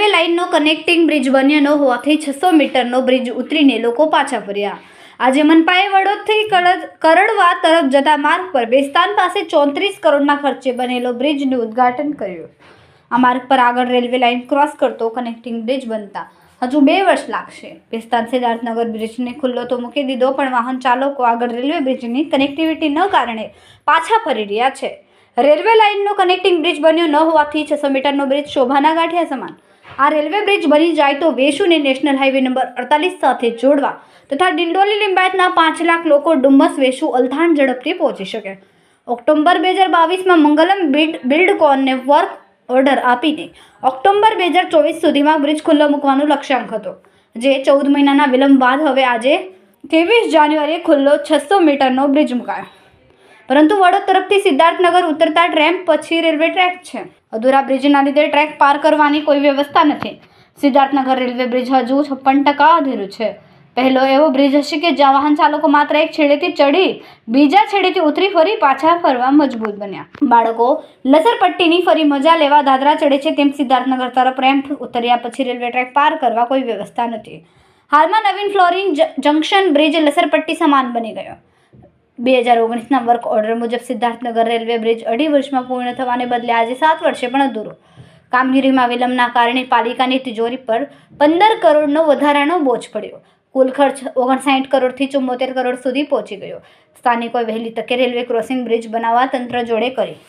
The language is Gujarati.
રેલવે લાઇનનો કનેક્ટિંગ બ્રિજ બન્યો ન હોવાથી 600 મીટરનો બ્રિજ ઉતરીને લોકો પાછા ફર્યા। આજે મનપાએ વડોદથી કરડવા તરફ જતા માર્ગ પર બેસ્તાન પાસે 34 કરોડના ખર્ચે બનેલો બ્રિજનું ઉદ્ઘાટન કર્યું। આ માર્ગ પર આગળ રેલવે લાઇન ક્રોસ કરતો કનેક્ટિંગ બ્રિજ બનતા હજુ 2 વર્ષ લાગશે। બેસ્તાન સિદ્ધાર્થનગર બ્રિજને ખુલ્લો તો મૂકી દીધો, પણ વાહન ચાલકો આગળ રેલવે બ્રિજની કનેક્ટિવિટી ન કારણે પાછા ફરી રહ્યા છે। રેલવે લાઇનનો કનેક્ટિંગ બ્રિજ બન્યો ન હોવાથી 600 મીટરનો બ્રિજ શોભાના ગાંઠિયા સમાન। આ રેલવે બ્રિજ બની જાય તો વેશુને નેશનલ હાઈવે નંબર 48 સાથે જોડવા તથા ડિંડોલી લિંબાયતના 5 લાખ લોકો ડુમ્મસ વેશુ અલથાણ ઝડપથી પહોંચી શકે। ઓક્ટોબર 2022માં મંગલમ બિલ્ડકોનને વર્ક ઓર્ડર આપીને ઓક્ટોબર 2024 સુધીમાં બ્રિજ ખુલ્લો મૂકવાનું લક્ષ્યાંક હતો, જે 14 મહિનાના વિલંબ બાદ હવે આજે 23 જાન્યુઆરીએ ખુલ્લો 600 મીટરનો બ્રિજ મુકાયો। પરંતુ વડોદ તરફથી સિદ્ધાર્થનગર ઉતરતા ટ્રેમ્પ પછી રેલવે ટ્રેક છે। અધૂરા બ્રિજના લીધે ટ્રેક પાર કરવાની કોઈ વ્યવસ્થા નથી। સિદ્ધાર્થનગર રેલવે બ્રિજ હજુ 56% અધૂરું છે। પહેલો એવો બ્રિજ હશે કે જ્યાં વાહન ચાલકો માત્ર એક છેડેથી ચડી બીજા છેડેથી ઉતરી ફરી પાછા ફરવા મજબૂત બન્યા। બાળકો લસરપટ્ટીની ફરી મજા લેવા દાદરા ચડે છે, તેમ સિદ્ધાર્થનગર તરફ રેમ્પ ઉતર્યા પછી રેલવે ટ્રેક પાર કરવા કોઈ વ્યવસ્થા નથી। હાલમાં નવીન ફ્લોરિંગ જંકશન બ્રિજ લસરપટ્ટી સમાન બની ગયો। 2019ના વર્ક ઓર્ડર મુજબ સિદ્ધાર્થનગર રેલવે બ્રિજ 2.5 વર્ષમાં પૂર્ણ થવાને બદલે આજે 7 વર્ષે પણ અધૂરો। કામગીરીમાં વિલંબના કારણે પાલિકાની તિજોરી પર 15 કરોડનો વધારાનો બોજ પડ્યો। કુલ ખર્ચ 59 કરોડથી 74 કરોડ સુધી પહોંચી ગયો। સ્થાનિકોએ વહેલી તકે રેલવે ક્રોસિંગ બ્રિજ બનાવવા તંત્ર જોડે કરી